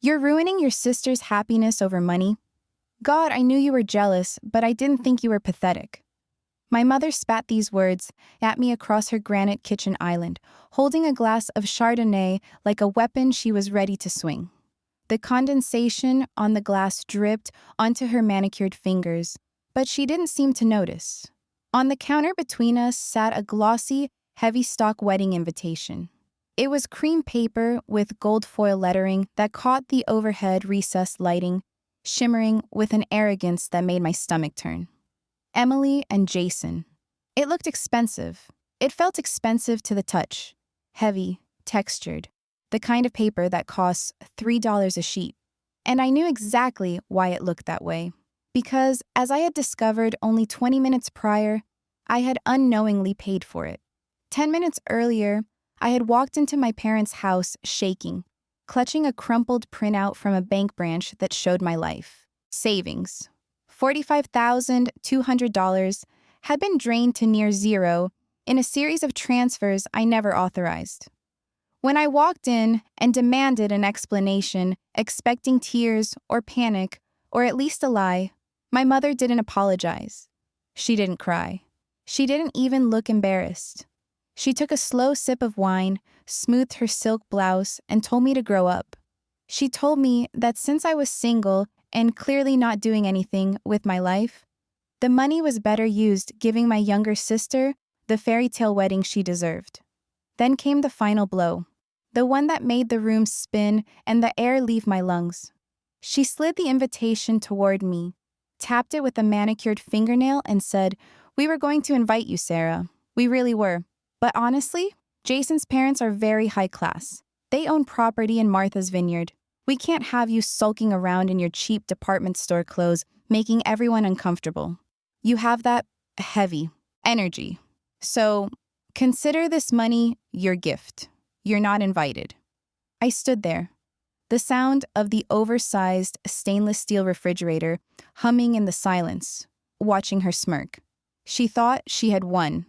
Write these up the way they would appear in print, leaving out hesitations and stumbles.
You're ruining your sister's happiness over money? God, I knew you were jealous, but I didn't think you were pathetic. My mother spat these words at me across her granite kitchen island, holding a glass of Chardonnay like a weapon she was ready to swing. The condensation on the glass dripped onto her manicured fingers, but she didn't seem to notice. On the counter between us sat a glossy, heavy-stock wedding invitation. It was cream paper with gold foil lettering that caught the overhead recessed lighting, shimmering with an arrogance that made my stomach turn. Emily and Jason. It looked expensive. It felt expensive to the touch. Heavy, textured. The kind of paper that costs $3 a sheet. And I knew exactly why it looked that way. Because, as I had discovered only 20 minutes prior, I had unknowingly paid for it. 10 minutes earlier, I had walked into my parents' house shaking, clutching a crumpled printout from a bank branch that showed my life. Savings. $45,200 had been drained to near zero in a series of transfers I never authorized. When I walked in and demanded an explanation, expecting tears or panic, or at least a lie, my mother didn't apologize. She didn't cry. She didn't even look embarrassed. She took a slow sip of wine, smoothed her silk blouse, and told me to grow up. She told me that since I was single and clearly not doing anything with my life, the money was better used giving my younger sister the fairy tale wedding she deserved. Then came the final blow, the one that made the room spin and the air leave my lungs. She slid the invitation toward me, tapped it with a manicured fingernail, and said, "We were going to invite you, Sarah. We really were. But honestly, Jason's parents are very high class. They own property in Martha's Vineyard. We can't have you sulking around in your cheap department store clothes, making everyone uncomfortable. You have that heavy energy. So consider this money your gift. You're not invited." I stood there, the sound of the oversized stainless steel refrigerator humming in the silence, watching her smirk. She thought she had won.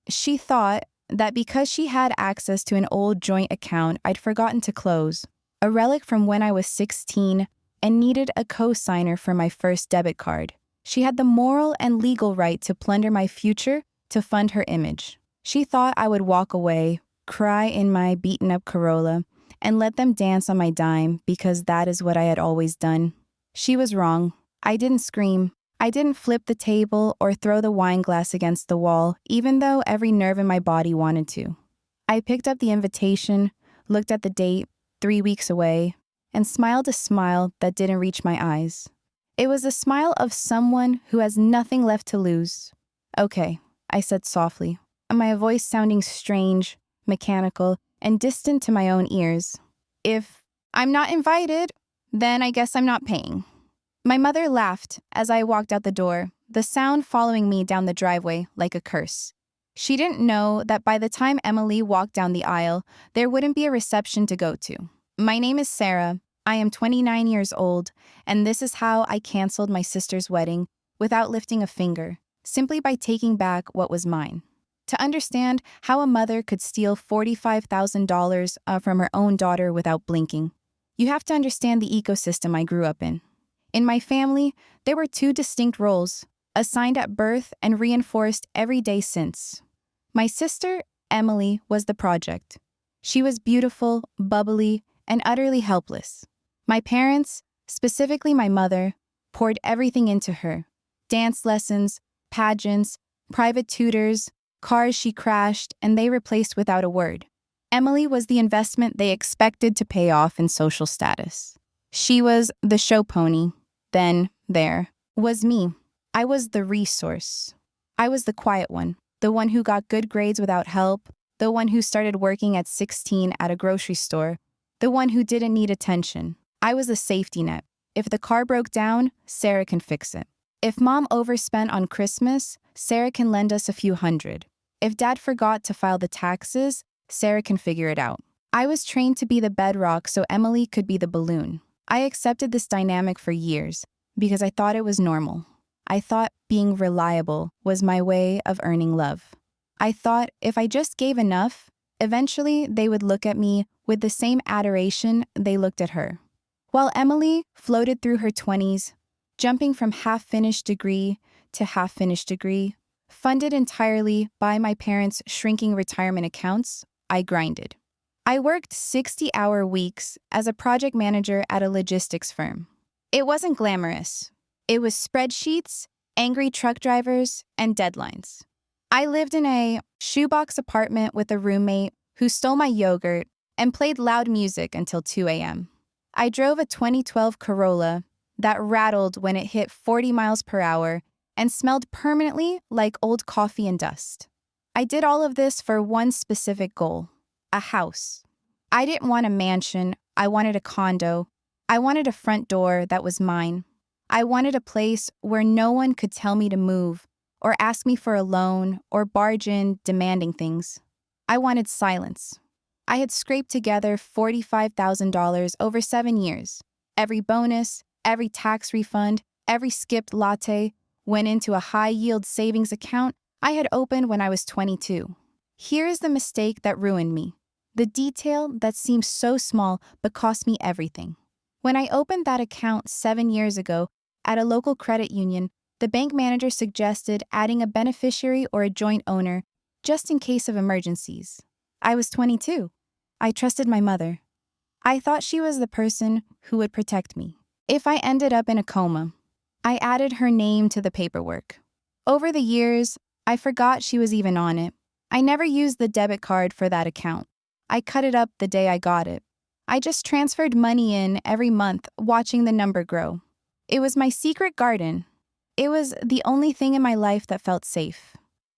She thought that because she had access to an old joint account I'd forgotten to close, a relic from when I was 16 and needed a co-signer for my first debit card, she had the moral and legal right to plunder my future to fund her image. She thought I would walk away, cry in my beaten-up Corolla, and let them dance on my dime because that is what I had always done. She was wrong. I didn't scream. I didn't flip the table or throw the wine glass against the wall, even though every nerve in my body wanted to. I picked up the invitation, looked at the date, 3 weeks away, and smiled a smile that didn't reach my eyes. It was the smile of someone who has nothing left to lose. "Okay," I said softly, my voice sounding strange, mechanical, and distant to my own ears. "If I'm not invited, then I guess I'm not paying." My mother laughed as I walked out the door, the sound following me down the driveway like a curse. She didn't know that by the time Emily walked down the aisle, there wouldn't be a reception to go to. "My name is Sarah. I am 29 years old, and this is how I canceled my sister's wedding without lifting a finger, simply by taking back what was mine." To understand how a mother could steal $45,000 from her own daughter without blinking, you have to understand the ecosystem I grew up in. In my family, there were 2 distinct roles, assigned at birth and reinforced every day since. My sister, Emily, was the project. She was beautiful, bubbly, and utterly helpless. My parents, specifically my mother, poured everything into her. Dance lessons, pageants, private tutors, cars she crashed, and they replaced without a word. Emily was the investment they expected to pay off in social status. She was the show pony. Then, there was me. I was the resource. I was the quiet one, the one who got good grades without help, the one who started working at 16 at a grocery store, the one who didn't need attention. I was the safety net. If the car broke down, Sarah can fix it. If Mom overspent on Christmas, Sarah can lend us a few hundred. If Dad forgot to file the taxes, Sarah can figure it out. I was trained to be the bedrock so Emily could be the balloon. I accepted this dynamic for years because I thought it was normal. I thought being reliable was my way of earning love. I thought if I just gave enough, eventually they would look at me with the same adoration they looked at her. while Emily floated through her 20s, jumping from half-finished degree to half-finished degree, funded entirely by my parents' shrinking retirement accounts, I grinded. I worked 60-hour weeks as a project manager at a logistics firm. It wasn't glamorous. It was spreadsheets, angry truck drivers, and deadlines. I lived in a shoebox apartment with a roommate who stole my yogurt and played loud music until 2 a.m. I drove a 2012 Corolla that rattled when it hit 40 miles per hour and smelled permanently like old coffee and dust. I did all of this for one specific goal: a house. I didn't want a mansion. I wanted a condo. I wanted a front door that was mine. I wanted a place where no one could tell me to move or ask me for a loan or barge in demanding things. I wanted silence. I had scraped together $45,000 over 7 years. Every bonus, every tax refund, every skipped latte went into a high-yield savings account I had opened when I was 22. Here is the mistake that ruined me. The detail that seemed so small but cost me everything. When I opened that account 7 years ago at a local credit union, the bank manager suggested adding a beneficiary or a joint owner just in case of emergencies. I was 22. I trusted my mother. I thought she was the person who would protect me. If I ended up in a coma, I added her name to the paperwork. Over the years, I forgot she was even on it. I never used the debit card for that account. I cut it up the day I got it. I just transferred money in every month, watching the number grow. It was my secret garden. It was the only thing in my life that felt safe.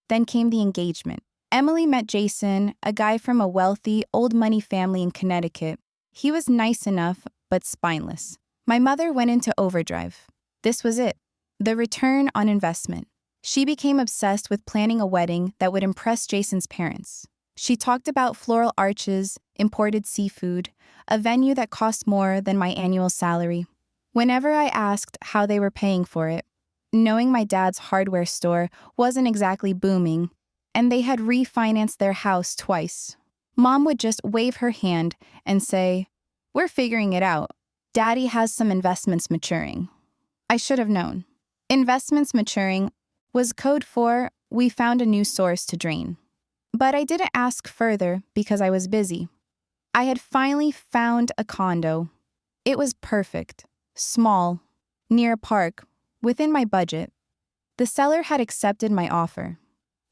Then came the engagement. Emily met Jason, a guy from a wealthy, old money family in Connecticut. He was nice enough, but spineless. My mother went into overdrive. This was it. The return on investment. She became obsessed with planning a wedding that would impress Jason's parents. She talked about floral arches, imported seafood, a venue that cost more than my annual salary. Whenever I asked how they were paying for it, knowing my dad's hardware store wasn't exactly booming, and they had refinanced their house twice, Mom would just wave her hand and say, "We're figuring it out. Daddy has some investments maturing." I should have known. Investments maturing was code for we found a new source to drain. But I didn't ask further because I was busy. I had finally found a condo. It was perfect, small, near a park, within my budget. The seller had accepted my offer.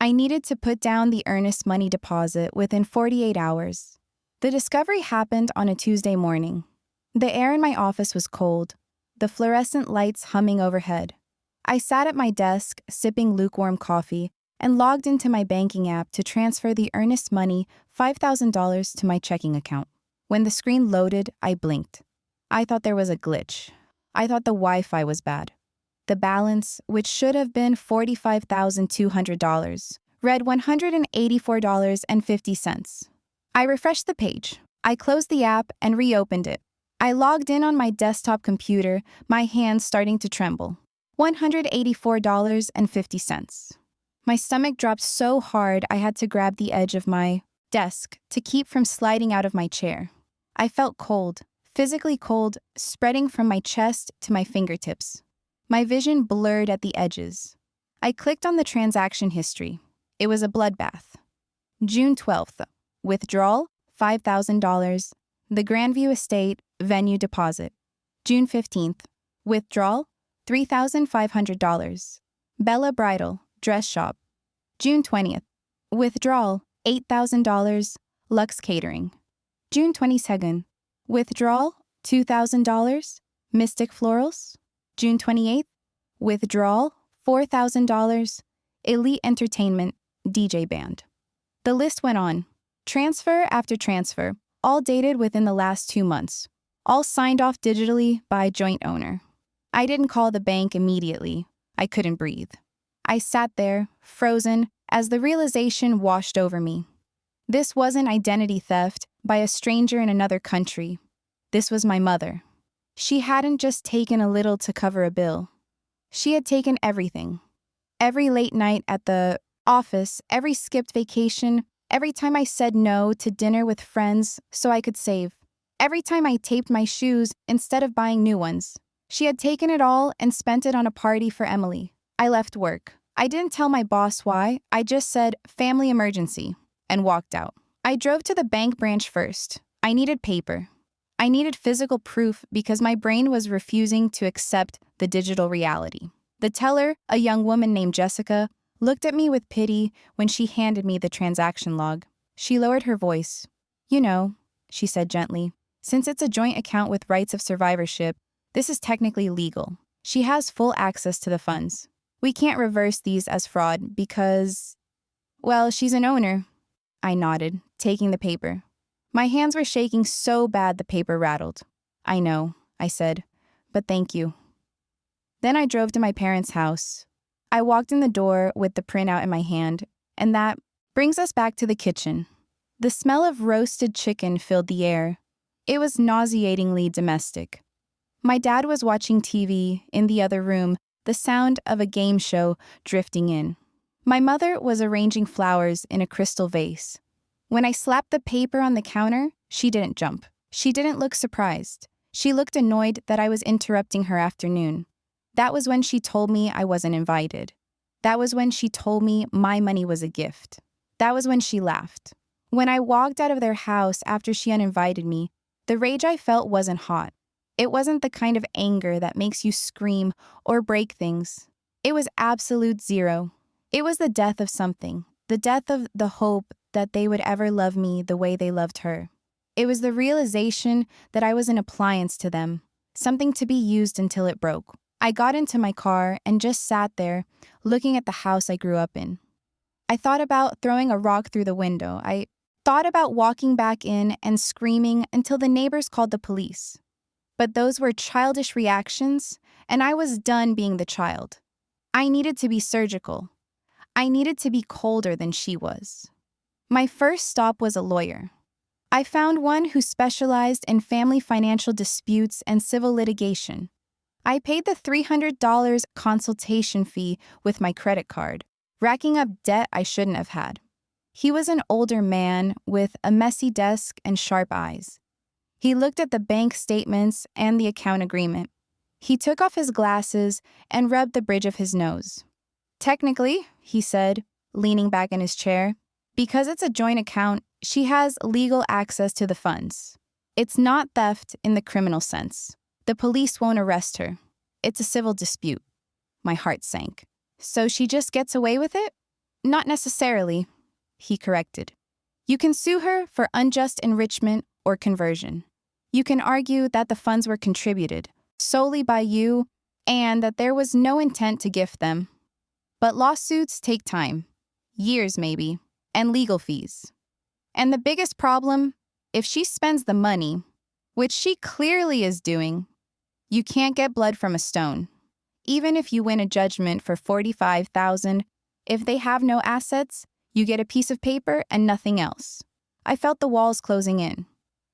I needed to put down the earnest money deposit within 48 hours. The discovery happened on a Tuesday morning. The air in my office was cold, the fluorescent lights humming overhead. I sat at my desk, sipping lukewarm coffee, and logged into my banking app to transfer the earnest money, $5,000, to my checking account. When the screen loaded, I blinked. I thought there was a glitch. I thought the Wi-Fi was bad. The balance, which should have been $45,200, read $184.50. I refreshed the page. I closed the app and reopened it. I logged in on my desktop computer, my hands starting to tremble. $184.50. My stomach dropped so hard I had to grab the edge of my desk to keep from sliding out of my chair. I felt cold, physically cold, spreading from my chest to my fingertips. My vision blurred at the edges. I clicked on the transaction history. It was a bloodbath. June 12th. Withdrawal, $5,000. The Grandview Estate, venue deposit. June 15th. Withdrawal, $3,500. Bella Bridal, dress shop. June 20th. Withdrawal, $8,000. Lux Catering. June 22nd. Withdrawal, $2,000. Mystic Florals. June 28th. Withdrawal, $4,000. Elite Entertainment, DJ Band. The list went on. Transfer after transfer, all dated within the last 2 months, all signed off digitally by joint owner. I didn't call the bank immediately. I couldn't breathe. I sat there, frozen, as the realization washed over me. This wasn't identity theft by a stranger in another country. This was my mother. She hadn't just taken a little to cover a bill. She had taken everything. Every late night at the office, every skipped vacation, every time I said no to dinner with friends so I could save. Every time I taped my shoes instead of buying new ones. She had taken it all and spent it on a party for Emily. I left work. I didn't tell my boss why, I just said, family emergency, and walked out. I drove to the bank branch first. I needed paper. I needed physical proof because my brain was refusing to accept the digital reality. The teller, a young woman named Jessica, looked at me with pity when she handed me the transaction log. She lowered her voice. You know, she said gently, since it's a joint account with rights of survivorship, this is technically legal. She has full access to the funds. We can't reverse these as fraud because, well, she's an owner. I nodded, taking the paper. My hands were shaking so bad the paper rattled. I know, I said, but thank you. Then I drove to my parents' house. I walked in the door with the printout in my hand, and that brings us back to the kitchen. The smell of roasted chicken filled the air. It was nauseatingly domestic. My dad was watching TV in the other room, the sound of a game show drifting in. My mother was arranging flowers in a crystal vase. When I slapped the paper on the counter, she didn't jump. She didn't look surprised. She looked annoyed that I was interrupting her afternoon. That was when she told me I wasn't invited. That was when she told me my money was a gift. That was when she laughed. When I walked out of their house after she uninvited me, the rage I felt wasn't hot. It wasn't the kind of anger that makes you scream or break things. It was absolute zero. It was the death of something, the death of the hope that they would ever love me the way they loved her. It was the realization that I was an appliance to them, something to be used until it broke. I got into my car and just sat there, looking at the house I grew up in. I thought about throwing a rock through the window. I thought about walking back in and screaming until the neighbors called the police. But those were childish reactions, and I was done being the child. I needed to be surgical. I needed to be colder than she was. My first stop was a lawyer. I found one who specialized in family financial disputes and civil litigation. I paid the $300 consultation fee with my credit card, racking up debt I shouldn't have had. He was an older man with a messy desk and sharp eyes. He looked at the bank statements and the account agreement. He took off his glasses and rubbed the bridge of his nose. Technically, he said, leaning back in his chair, because it's a joint account, she has legal access to the funds. It's not theft in the criminal sense. The police won't arrest her. It's a civil dispute. My heart sank. So she just gets away with it? Not necessarily, he corrected. You can sue her for unjust enrichment or conversion. You can argue that the funds were contributed solely by you and that there was no intent to gift them. But lawsuits take time, years maybe, and legal fees. And the biggest problem, if she spends the money, which she clearly is doing, you can't get blood from a stone. Even if you win a judgment for $45,000, if they have no assets, you get a piece of paper and nothing else. I felt the walls closing in.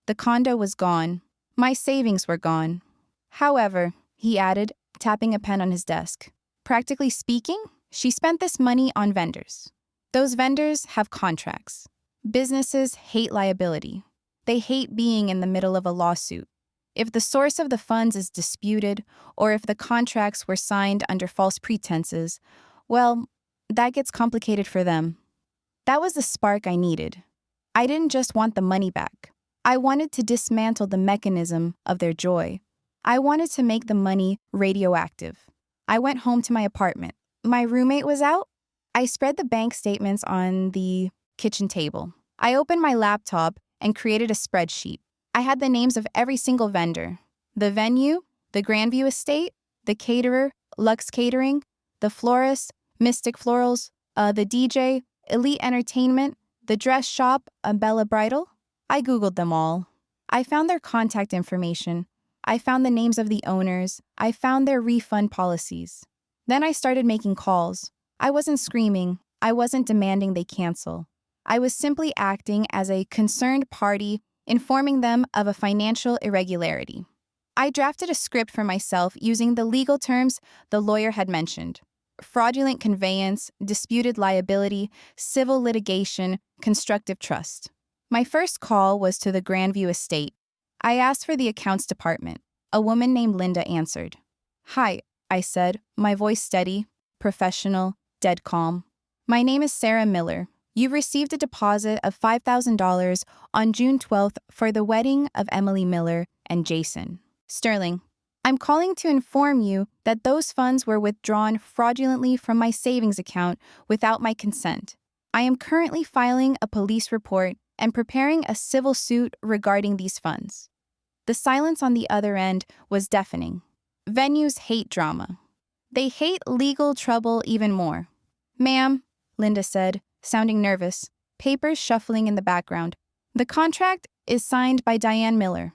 The condo was gone. My savings were gone. However, he added, tapping a pen on his desk, practically speaking, she spent this money on vendors. Those vendors have contracts. Businesses hate liability. They hate being in the middle of a lawsuit. If the source of the funds is disputed, or if the contracts were signed under false pretenses, well, that gets complicated for them. That was the spark I needed. I didn't just want the money back. I wanted to dismantle the mechanism of their joy. I wanted to make the money radioactive. I went home to my apartment. My roommate was out. I spread the bank statements on the kitchen table. I opened my laptop and created a spreadsheet. I had the names of every single vendor. The venue, the Grandview Estate, the caterer, Lux Catering, the florist, Mystic Florals, the DJ, Elite Entertainment, the dress shop, Bella Bridal. I Googled them all. I found their contact information. I found the names of the owners. I found their refund policies. Then I started making calls. I wasn't screaming. I wasn't demanding they cancel. I was simply acting as a concerned party, informing them of a financial irregularity. I drafted a script for myself using the legal terms the lawyer had mentioned: fraudulent conveyance, disputed liability, civil litigation, constructive trust. My first call was to the Grandview Estate. I asked for the accounts department. A woman named Linda answered. Hi, I said, my voice steady, professional, dead calm. My name is Sarah Miller. You've received a deposit of $5,000 on June 12th for the wedding of Emily Miller and Jason Sterling. I'm calling to inform you that those funds were withdrawn fraudulently from my savings account without my consent. I am currently filing a police report and preparing a civil suit regarding these funds. The silence on the other end was deafening. Venues hate drama. They hate legal trouble even more. Ma'am, Linda said, sounding nervous, papers shuffling in the background. The contract is signed by Diane Miller.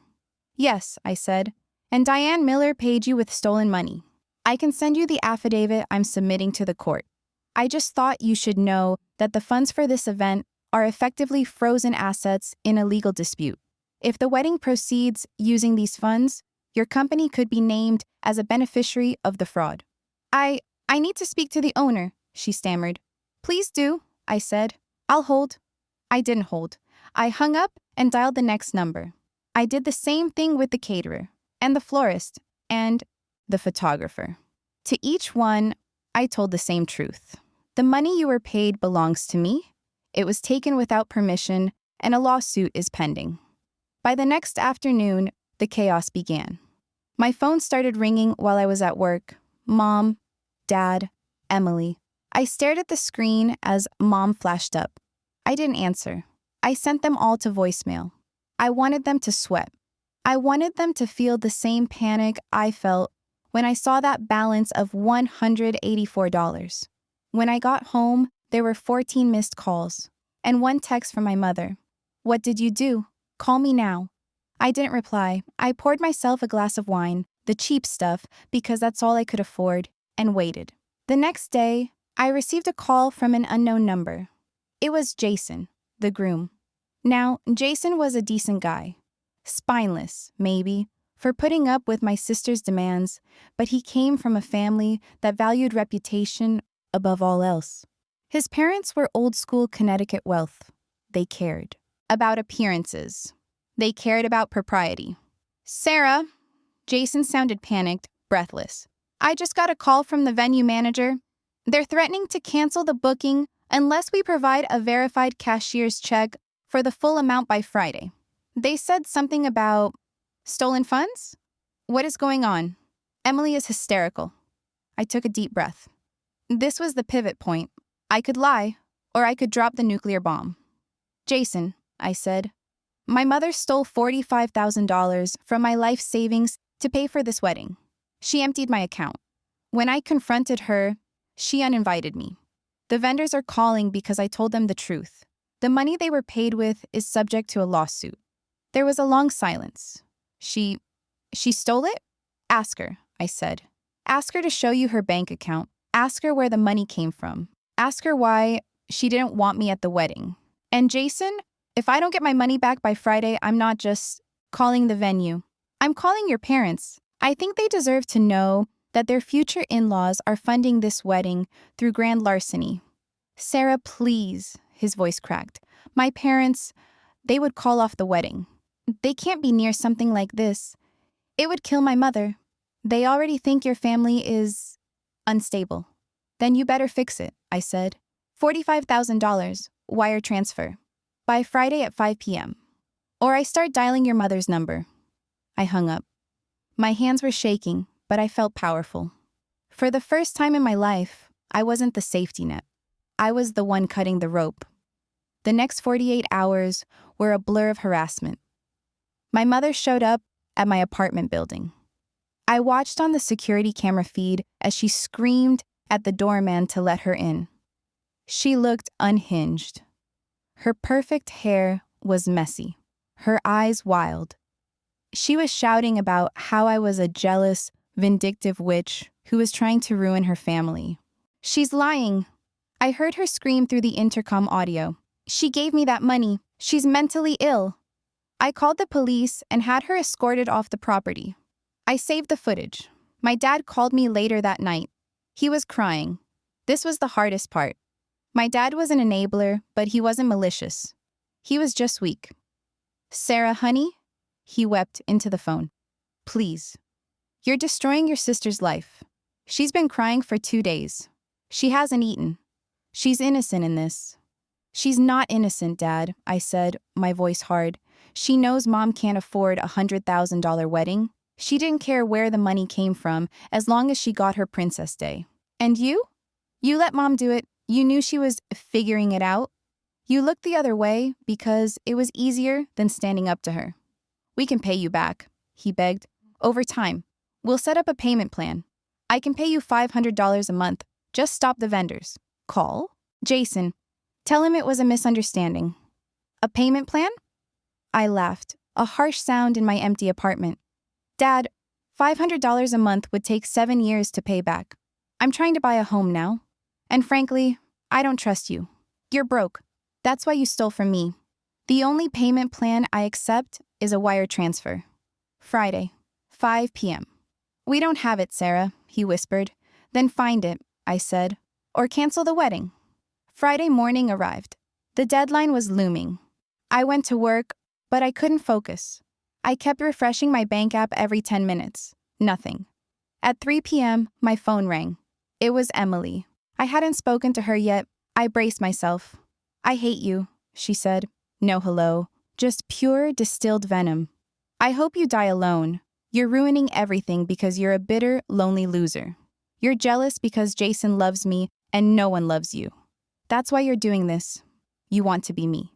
Yes, I said, and Diane Miller paid you with stolen money. I can send you the affidavit I'm submitting to the court. I just thought you should know that the funds for this event are effectively frozen assets in a legal dispute. If the wedding proceeds using these funds, your company could be named as a beneficiary of the fraud. I need to speak to the owner, she stammered. Please do, I said. I'll hold. I didn't hold. I hung up and dialed the next number. I did the same thing with the caterer, and the florist, and the photographer. To each one, I told the same truth. The money you were paid belongs to me. It was taken without permission, and a lawsuit is pending. By the next afternoon, the chaos began. My phone started ringing while I was at work. Mom, Dad, Emily. I stared at the screen as Mom flashed up. I didn't answer. I sent them all to voicemail. I wanted them to sweat. I wanted them to feel the same panic I felt when I saw that balance of $184. When I got home, there were 14 missed calls and one text from my mother. What did you do? Call me now. I didn't reply. I poured myself a glass of wine, the cheap stuff, because that's all I could afford, and waited. The next day, I received a call from an unknown number. It was Jason, the groom. Now, Jason was a decent guy. Spineless, maybe, for putting up with my sister's demands, but he came from a family that valued reputation above all else. His parents were old-school Connecticut wealth. They cared about appearances. They cared about propriety. Sarah, Jason sounded panicked, breathless. I just got a call from the venue manager. They're threatening to cancel the booking unless we provide a verified cashier's check for the full amount by Friday. They said something about stolen funds? What is going on? Emily is hysterical. I took a deep breath. This was the pivot point. I could lie, or I could drop the nuclear bomb. Jason, I said, my mother stole $45,000 from my life savings to pay for this wedding. She emptied my account. When I confronted her, she uninvited me. The vendors are calling because I told them the truth. The money they were paid with is subject to a lawsuit. There was a long silence. She stole it? Ask her, I said. Ask her to show you her bank account. Ask her where the money came from. Ask her why she didn't want me at the wedding. And Jason, if I don't get my money back by Friday, I'm not just calling the venue. I'm calling your parents. I think they deserve to know that their future in-laws are funding this wedding through grand larceny. Sarah, please, his voice cracked. My parents, they would call off the wedding. They can't be near something like this. It would kill my mother. They already think your family is unstable. Then you better fix it, I said. $45,000, wire transfer. By Friday at 5 p.m. Or I start dialing your mother's number. I hung up. My hands were shaking, but I felt powerful. For the first time in my life, I wasn't the safety net. I was the one cutting the rope. The next 48 hours were a blur of harassment. My mother showed up at my apartment building. I watched on the security camera feed as she screamed at the doorman to let her in. She looked unhinged. Her perfect hair was messy, her eyes wild. She was shouting about how I was a jealous, vindictive witch who was trying to ruin her family. She's lying. I heard her scream through the intercom audio. She gave me that money. She's mentally ill. I called the police and had her escorted off the property. I saved the footage. My dad called me later that night. He was crying. This was the hardest part. My dad was an enabler, but he wasn't malicious. He was just weak. Sarah, honey, He wept into the phone. Please. You're destroying your sister's life. She's been crying for 2 days. She hasn't eaten. She's innocent in this. She's not innocent, Dad, I said, my voice hard. She knows Mom can't afford a $100,000 wedding. She didn't care where the money came from as long as she got her Princess Day. And you? You let Mom do it. You knew she was figuring it out. You looked the other way because it was easier than standing up to her. We can pay you back, he begged. Over time. We'll set up a payment plan. I can pay you $500 a month. Just stop the vendors. Call Jason. Tell him it was a misunderstanding. A payment plan? I laughed, a harsh sound in my empty apartment. Dad, $500 a month would take 7 years to pay back. I'm trying to buy a home now. And frankly, I don't trust you. You're broke. That's why you stole from me. The only payment plan I accept is a wire transfer. Friday, 5 p.m. We don't have it, Sarah, he whispered. Then find it, I said, or cancel the wedding. Friday morning arrived. The deadline was looming. I went to work, but I couldn't focus. I kept refreshing my bank app every 10 minutes. Nothing. At 3 p.m., my phone rang. It was Emily. I hadn't spoken to her yet. I braced myself. I hate you, she said. No hello, just pure distilled venom. I hope you die alone. You're ruining everything because you're a bitter, lonely loser. You're jealous because Jason loves me and no one loves you. That's why you're doing this. You want to be me.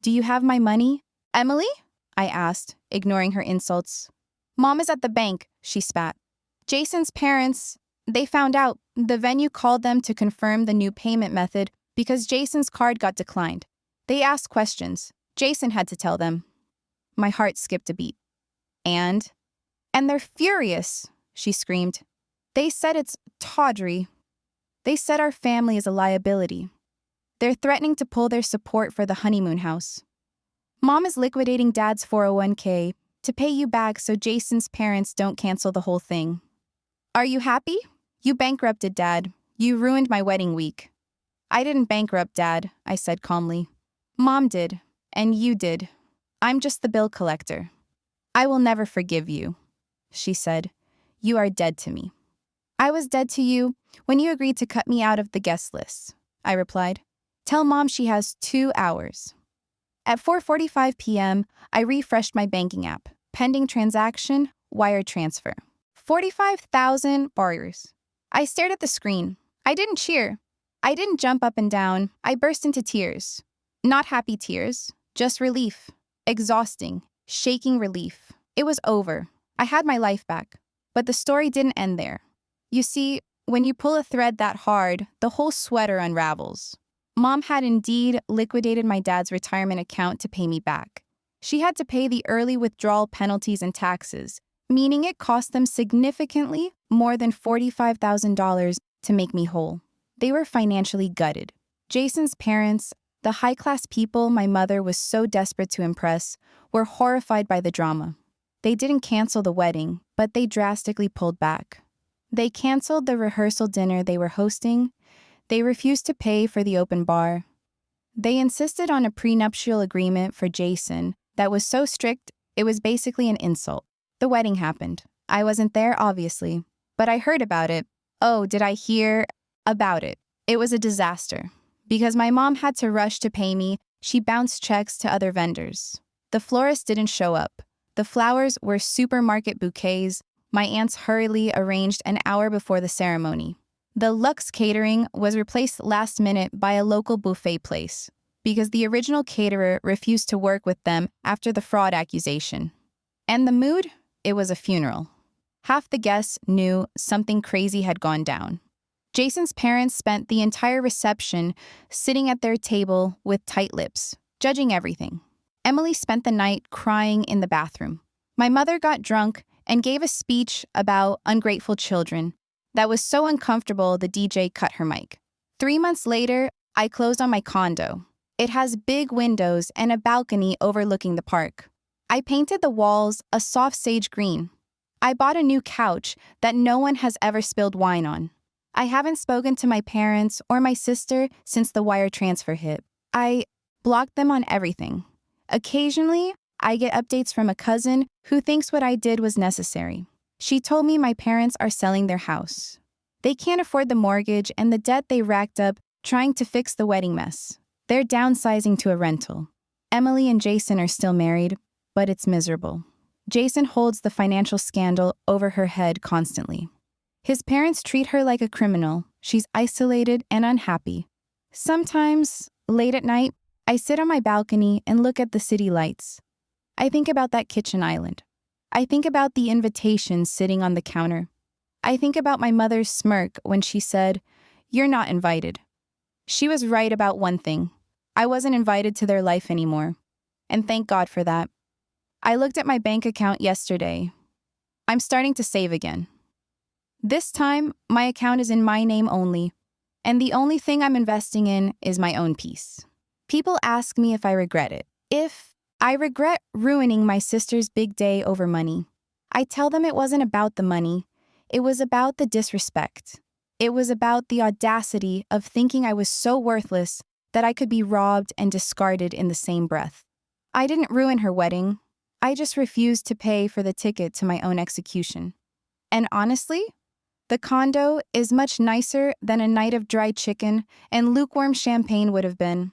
Do you have my money? Emily? I asked, ignoring her insults. Mom is at the bank, she spat. Jason's parents, they found out. The venue called them to confirm the new payment method because Jason's card got declined. They asked questions. Jason had to tell them. My heart skipped a beat. And they're furious, she screamed. They said it's tawdry. They said our family is a liability. They're threatening to pull their support for the honeymoon house. Mom is liquidating Dad's 401k to pay you back so Jason's parents don't cancel the whole thing. Are you happy? You bankrupted Dad. You ruined my wedding week. I didn't bankrupt Dad, I said calmly. Mom did, and you did. I'm just the bill collector. I will never forgive you, she said. You are dead to me. I was dead to you when you agreed to cut me out of the guest list, I replied. Tell Mom she has 2 hours. At 4:45 p.m., I refreshed my banking app. Pending transaction, wire transfer. 45,000 bars. I stared at the screen. I didn't cheer. I didn't jump up and down. I burst into tears. Not happy tears, just relief. Exhausting, shaking relief. It was over. I had my life back. But the story didn't end there. You see, when you pull a thread that hard, the whole sweater unravels. Mom had indeed liquidated my dad's retirement account to pay me back. She had to pay the early withdrawal penalties and taxes, meaning it cost them significantly more than $45,000 to make me whole. They were financially gutted. Jason's parents, the high-class people my mother was so desperate to impress, were horrified by the drama. They didn't cancel the wedding, but they drastically pulled back. They canceled the rehearsal dinner they were hosting. They refused to pay for the open bar. They insisted on a prenuptial agreement for Jason that was so strict it was basically an insult. The wedding happened. I wasn't there, obviously, but I heard about it. Oh, did I hear about it? It was a disaster. Because my mom had to rush to pay me, she bounced checks to other vendors. The florist didn't show up. The flowers were supermarket bouquets my aunts hurriedly arranged an hour before the ceremony. The Lux catering was replaced last minute by a local buffet place because the original caterer refused to work with them after the fraud accusation. And the mood? It was a funeral. Half the guests knew something crazy had gone down. Jason's parents spent the entire reception sitting at their table with tight lips, judging everything. Emily spent the night crying in the bathroom. My mother got drunk and gave a speech about ungrateful children that was so uncomfortable the DJ cut her mic. 3 months later, I closed on my condo. It has big windows and a balcony overlooking the park. I painted the walls a soft sage green. I bought a new couch that no one has ever spilled wine on. I haven't spoken to my parents or my sister since the wire transfer hit. I blocked them on everything. Occasionally, I get updates from a cousin who thinks what I did was necessary. She told me my parents are selling their house. They can't afford the mortgage and the debt they racked up trying to fix the wedding mess. They're downsizing to a rental. Emily and Jason are still married, but it's miserable. Jason holds the financial scandal over her head constantly. His parents treat her like a criminal. She's isolated and unhappy. Sometimes, late at night, I sit on my balcony and look at the city lights. I think about that kitchen island. I think about the invitations sitting on the counter. I think about my mother's smirk when she said, "You're not invited." She was right about one thing. I wasn't invited to their life anymore. And thank God for that. I looked at my bank account yesterday. I'm starting to save again. This time, my account is in my name only, and the only thing I'm investing in is my own peace. People ask me if I regret it. If I regret ruining my sister's big day over money. I tell them it wasn't about the money. It was about the disrespect. It was about the audacity of thinking I was so worthless that I could be robbed and discarded in the same breath. I didn't ruin her wedding. I just refused to pay for the ticket to my own execution. And honestly, the condo is much nicer than a night of dry chicken and lukewarm champagne would have been.